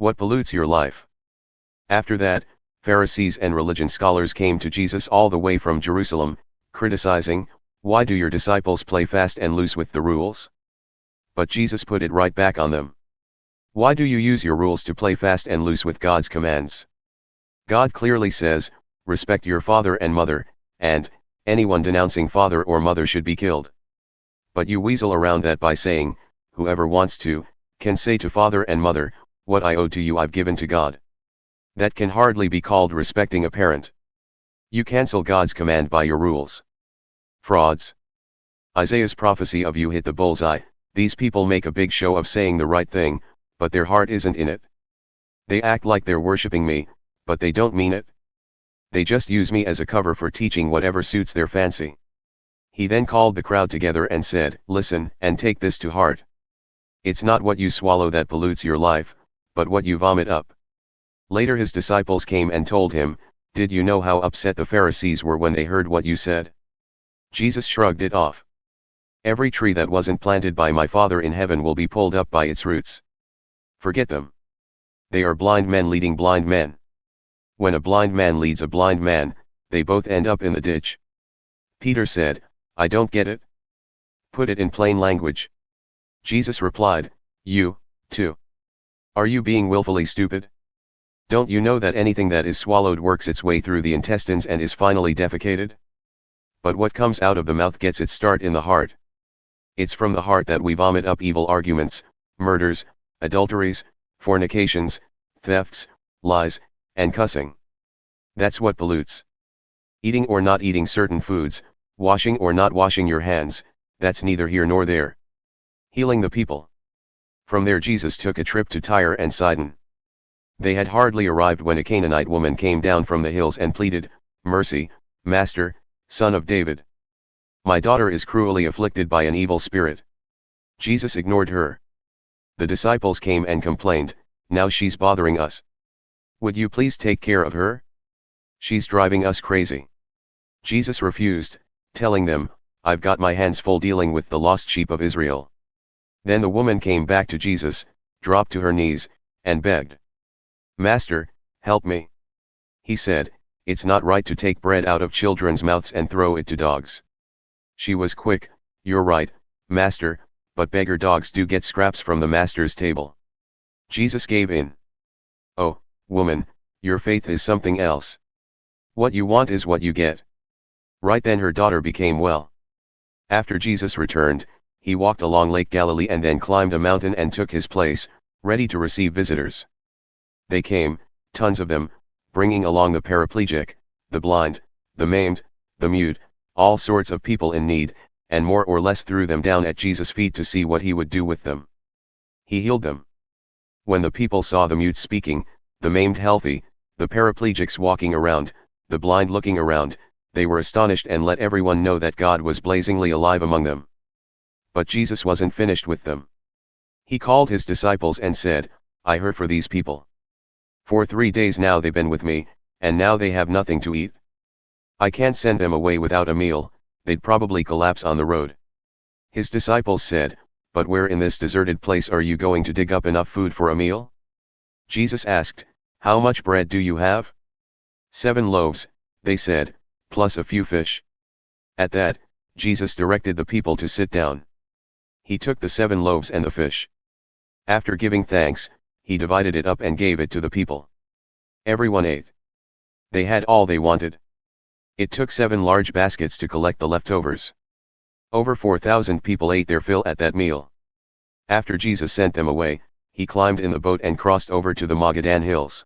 What pollutes your life? After that, Pharisees and religion scholars came to Jesus all the way from Jerusalem, criticizing, "Why do your disciples play fast and loose with the rules?" But Jesus put it right back on them. Why do you use your rules to play fast and loose with God's commands? God clearly says, respect your father and mother, and anyone denouncing father or mother should be killed. But you weasel around that by saying, whoever wants to, can say to father and mother, what I owe to you I've given to God. That can hardly be called respecting a parent. You cancel God's command by your rules. Frauds. Isaiah's prophecy of you hit the bullseye. These people make a big show of saying the right thing, but their heart isn't in it. They act like they're worshipping me, but they don't mean it. They just use me as a cover for teaching whatever suits their fancy. He then called the crowd together and said, listen and take this to heart. It's not what you swallow that pollutes your life, but what you vomit up. Later his disciples came and told him, did you know how upset the Pharisees were when they heard what you said? Jesus shrugged it off. Every tree that wasn't planted by my Father in heaven will be pulled up by its roots. Forget them. They are blind men leading blind men. When a blind man leads a blind man, they both end up in the ditch. Peter said, I don't get it. Put it in plain language. Jesus replied, you, too. Are you being willfully stupid? Don't you know that anything that is swallowed works its way through the intestines and is finally defecated? But what comes out of the mouth gets its start in the heart. It's from the heart that we vomit up evil arguments, murders, adulteries, fornications, thefts, lies, and cussing. That's what pollutes. Eating or not eating certain foods, washing or not washing your hands, that's neither here nor there. Healing the people. From there Jesus took a trip to Tyre and Sidon. They had hardly arrived when a Canaanite woman came down from the hills and pleaded, Mercy, Master, Son of David. My daughter is cruelly afflicted by an evil spirit. Jesus ignored her. The disciples came and complained, now she's bothering us. Would you please take care of her? She's driving us crazy. Jesus refused, telling them, I've got my hands full dealing with the lost sheep of Israel. Then the woman came back to Jesus, dropped to her knees, and begged. Master, help me. He said, it's not right to take bread out of children's mouths and throw it to dogs. She was quick, you're right, Master, but beggar dogs do get scraps from the Master's table. Jesus gave in. Oh, woman, your faith is something else. What you want is what you get. Right then her daughter became well. After Jesus returned, he walked along Lake Galilee and then climbed a mountain and took his place, ready to receive visitors. They came, tons of them, bringing along the paraplegic, the blind, the maimed, the mute, all sorts of people in need, and more or less threw them down at Jesus' feet to see what he would do with them. He healed them. When the people saw the mute speaking, the maimed healthy, the paraplegics walking around, the blind looking around, they were astonished and let everyone know that God was blazingly alive among them. But Jesus wasn't finished with them. He called his disciples and said, I heard for these people. For 3 days now they've been with me, and now they have nothing to eat. I can't send them away without a meal, they'd probably collapse on the road. His disciples said, but where in this deserted place are you going to dig up enough food for a meal? Jesus asked, how much bread do you have? 7 loaves, they said, plus a few fish. At that, Jesus directed the people to sit down. He took the 7 loaves and the fish. After giving thanks, he divided it up and gave it to the people. Everyone ate. They had all they wanted. It took 7 large baskets to collect the leftovers. Over 4,000 people ate their fill at that meal. After Jesus sent them away, he climbed in the boat and crossed over to the Magadan hills.